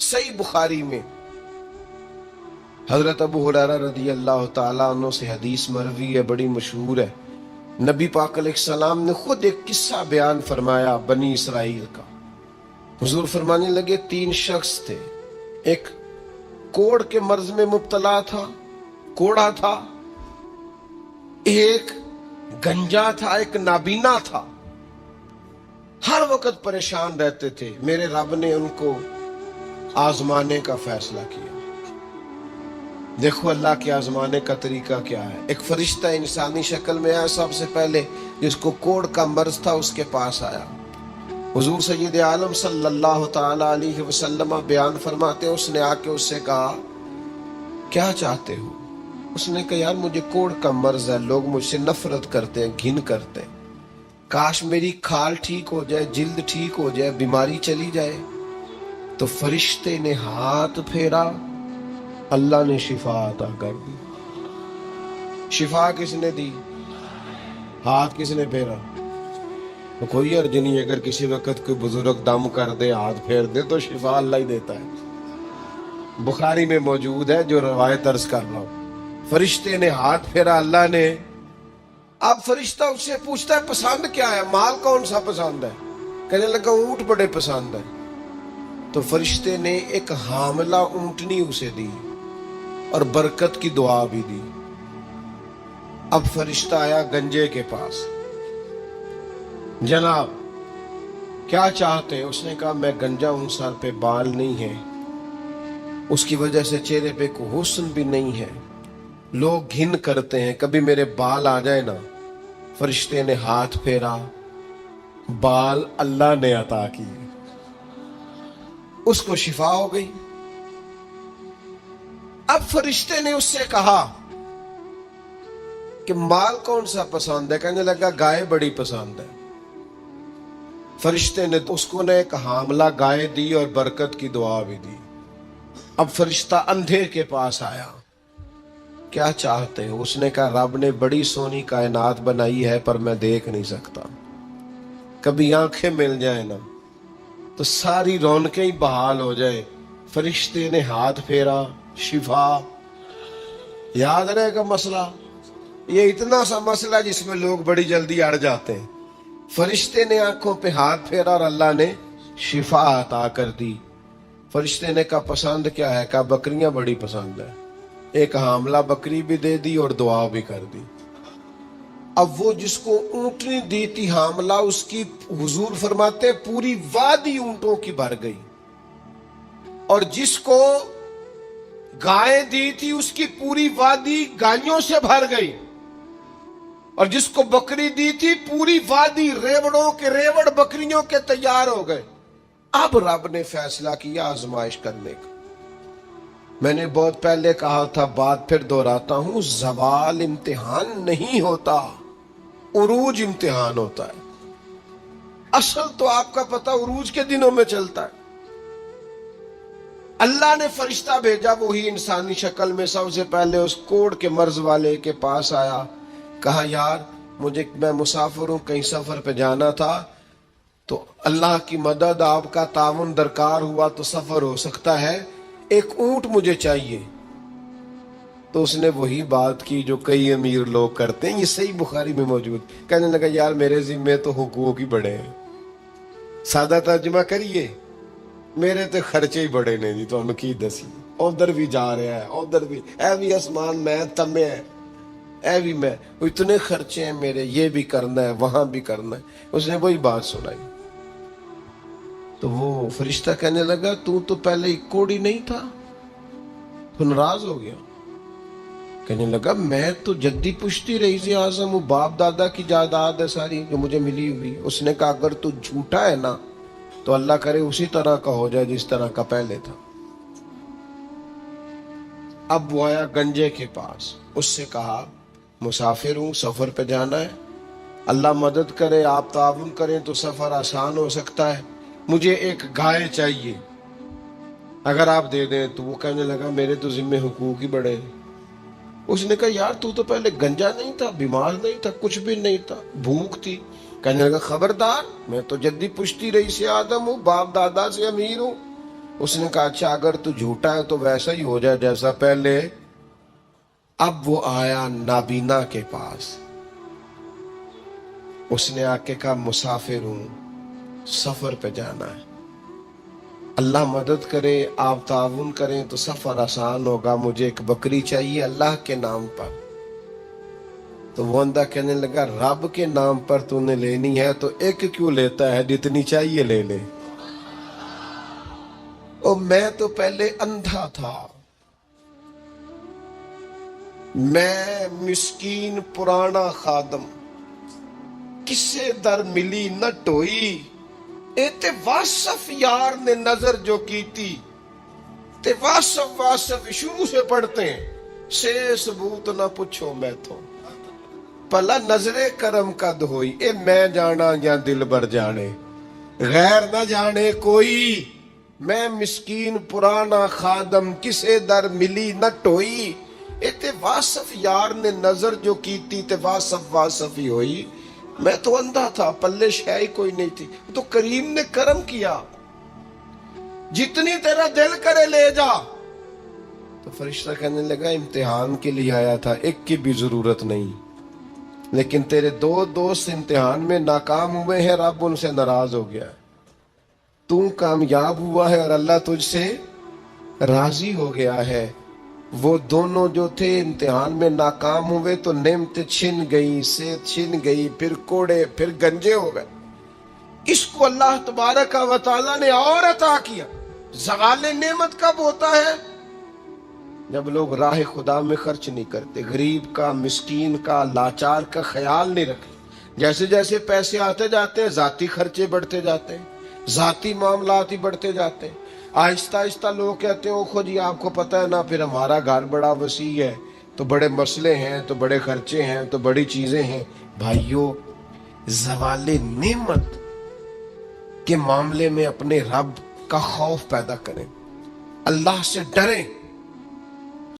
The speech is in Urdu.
صحیح بخاری میں حضرت ابو ہریرہ رضی اللہ تعالیٰ عنہ سے حدیث مروی ہے، بڑی مشہور ہے۔ نبی پاک علیہ السلام نے خود ایک قصہ بیان فرمایا بنی اسرائیل کا۔ حضور فرمانے لگے 3 شخص تھے، ایک کوڑ کے مرض میں مبتلا تھا، کوڑا تھا، ایک گنجا تھا، ایک نابینا تھا، ہر وقت پریشان رہتے تھے۔ میرے رب نے ان کو آزمانے کا فیصلہ کیا۔ دیکھو اللہ کے آزمانے کا طریقہ کیا ہے۔ ایک فرشتہ انسانی شکل میں آیا سب سے پہلے، جس کو کوڑ کا مرض تھا، اس کے پاس آیا۔ حضور سید عالم صلی اللہ تعالی علیہ وسلم بیان فرماتے ہیں، اس نے آ کے اس سے کہا کیا چاہتے ہو؟ اس نے کہا یار مجھے کوڑ کا مرض ہے، لوگ مجھ سے نفرت کرتے ہیں، گھن کرتے ہیں، کاش میری کھال ٹھیک ہو جائے، جلد ٹھیک ہو جائے، بیماری چلی جائے۔ تو فرشتے نے ہاتھ پھیرا، اللہ نے شفا عطا کر دی۔ شفا کس نے دی؟ ہاتھ کس نے پھیرا؟ تو کوئی عرض نہیں، اگر کسی وقت کوئی بزرگ دم کر دے، ہاتھ پھیر دے، تو شفا اللہ ہی دیتا ہے۔ بخاری میں موجود ہے جو روایت عرض کر رہا ہوں۔ فرشتے نے ہاتھ پھیرا، اللہ نے۔ اب فرشتہ اس سے پوچھتا ہے پسند کیا ہے، مال کون سا پسند ہے؟ کہنے لگا اونٹ بڑے پسند ہے۔ تو فرشتے نے ایک حاملہ اونٹنی اسے دی اور برکت کی دعا بھی دی۔ اب فرشتہ آیا گنجے کے پاس، جناب کیا چاہتے ہیں؟ اس نے کہا میں گنجا ہوں، سر پہ بال نہیں ہے، اس کی وجہ سے چہرے پہ کوئی حسن بھی نہیں ہے، لوگ گھن کرتے ہیں، کبھی میرے بال آ جائے نا۔ فرشتے نے ہاتھ پھیرا، بال اللہ نے عطا کیے، اس کو شفا ہو گئی۔ اب فرشتے نے اس سے کہا کہ مال کون سا پسند ہے؟ کہنے لگا گائے بڑی پسند ہے۔ فرشتے نے اس کو ایک حاملہ گائے دی اور برکت کی دعا بھی دی۔ اب فرشتہ اندھے کے پاس آیا، کیا چاہتے ہو؟ اس نے کہا رب نے بڑی سونی کائنات بنائی ہے پر میں دیکھ نہیں سکتا، کبھی آنکھیں مل جائیں نا تو ساری رونقیں ہی بحال ہو جائے۔ فرشتے نے ہاتھ پھیرا، شفا۔ یاد رہے گا مسئلہ، یہ اتنا سا مسئلہ جس میں لوگ بڑی جلدی اڑ جاتے ہیں۔ فرشتے نے آنکھوں پہ ہاتھ پھیرا اور اللہ نے شفا عطا کر دی۔ فرشتے نے کہا پسند کیا ہے؟ کہا بکریاں بڑی پسند ہے۔ ایک حاملہ بکری بھی دے دی اور دعا بھی کر دی۔ اب وہ جس کو اونٹنی دی تھی حاملہ، اس کی حضور فرماتے پوری وادی اونٹوں کی بھر گئی، اور جس کو گائے دی تھی اس کی پوری وادی گائیوں سے بھر گئی، اور جس کو بکری دی تھی پوری وادی ریوڑوں کے ریوڑ بکریوں کے تیار ہو گئے۔ اب رب نے فیصلہ کیا آزمائش کرنے کا۔ میں نے بہت پہلے کہا تھا، بات پھر دہراتا ہوں، زوال امتحان نہیں ہوتا، عروج امتحان ہوتا ہے۔ اصل تو آپ کا پتہ عروج کے دنوں میں چلتا ہے۔ اللہ نے فرشتہ بھیجا، وہی انسانی شکل میں سب سے پہلے اس کوڑ کے مرض والے کے پاس آیا، کہا یار میں مسافر ہوں، کہیں سفر پہ جانا تھا، تو اللہ کی مدد، آپ کا تعاون درکار ہوا تو سفر ہو سکتا ہے، ایک اونٹ مجھے چاہیے۔ تو اس نے وہی بات کی جو کئی امیر لوگ کرتے ہیں، یہ صحیح بخاری میں موجود۔ کہنے لگا یار میرے ذمے تو حقوق ہی بڑے ہیں، سادہ ترجمہ کریے، میرے تو خرچے ہی بڑے نے جی، تو ہم کی دسی، ادھر بھی جا رہا ہے، ادھر بھی، اے بھی آسمان میں تمے ہے، اے بھی میں، اتنے خرچے ہیں میرے، یہ بھی کرنا ہے، وہاں بھی کرنا ہے۔ اس نے وہی بات سنائی۔ تو وہ فرشتہ کہنے لگا تو پہلے کوڑی نہیں تھا؟ تو ناراض ہو گیا، کہنے لگا میں تو جدی پشتی رئیس اعظم ہوں، باپ دادا کی جائیداد ہے ساری جو مجھے ملی ہوئی۔ اس نے کہا اگر تو جھوٹا ہے نا تو اللہ کرے اسی طرح کا ہو جائے جس طرح کا پہلے تھا۔ اب وہ آیا گنجے کے پاس، اس سے کہا مسافر ہوں، سفر پہ جانا ہے، اللہ مدد کرے، آپ تعاون کریں تو سفر آسان ہو سکتا ہے، مجھے ایک گائے چاہیے، اگر آپ دے دیں تو۔ وہ کہنے لگا میرے تو ذمے حقوق ہی بڑے ہیں۔ اس نے کہا یار تو پہلے گنجا نہیں تھا، بیمار نہیں تھا، کچھ بھی نہیں تھا، بھوک تھی۔ کہنے لگا خبردار، میں تو جدی پشتی رئیس اعظم ہوں، باپ دادا سے امیر ہوں، اس نے کہا اچھا اگر تو جھوٹا ہے تو ویسا ہی ہو جائے جیسا پہلے. اب وہ آیا نابینا کے پاس. اس نے آ کے کہا مسافر ہوں, سفر پہ جانا ہے, اللہ مدد کرے, آپ تعاون کریں تو سفر آسان ہوگا, مجھے ایک بکری چاہیے اللہ کے نام پر. تو وہ بندہ کہنے لگا رب کے نام پر تو نے لینی ہے تو ایک کیوں لیتا ہے, جتنی چاہیے لے لے. او میں تو پہلے اندھا تھا, میں مسکین پرانا خادم, کسے در ملی نہ ٹوئی, تے واصف یار نے نظر جو کی تھی, تے واصف شروع سے پڑھتے ہیں, سے ثبوت نہ پوچھو میں تو, پلا نظر کرم قد ہوئی, اے میں جانا یا دل بر جانے, غیر نہ جانے کوئی, میں مسکین پرانا خادم کسے در ملی نہ ٹوئی, تے واصف یار نے نظر جو کی تھی, تے واصف ہی ہوئی. میں تو اندھا تھا, پلے شے کوئی نہیں تھی, تو کریم نے کرم کیا, جتنی تیرا دل کرے لے جا. تو فرشتہ کہنے لگا امتحان کے لیے آیا تھا, ایک کی بھی ضرورت نہیں, لیکن تیرے دو دوست امتحان میں ناکام ہوئے ہیں, رب ان سے ناراض ہو گیا, تو کامیاب ہوا ہے اور اللہ تجھ سے راضی ہو گیا ہے. وہ دونوں جو تھے امتحان میں ناکام ہوئے تو نعمت چھن گئی, صحت چھن گئی, پھر کوڑے, پھر گنجے ہو گئے. اس کو اللہ تبارک و تعالیٰ نے اور عطا کیا. زوال نعمت کب ہوتا ہے؟ جب لوگ راہ خدا میں خرچ نہیں کرتے, غریب کا, مسکین کا, لاچار کا خیال نہیں رکھتے. جیسے جیسے پیسے آتے جاتے ہیں ذاتی خرچے بڑھتے جاتے ہیں, ذاتی معاملات ہی بڑھتے جاتے ہیں. آہستہ آہستہ لوگ کہتے ہیں او خود جی آپ کو پتہ ہے نا, پھر ہمارا گھر بڑا وسیع ہے تو بڑے مسئلے ہیں, تو بڑے خرچے ہیں, تو بڑی چیزیں ہیں. بھائیو, زوال نعمت کے معاملے میں اپنے رب کا خوف پیدا کریں, اللہ سے ڈریں.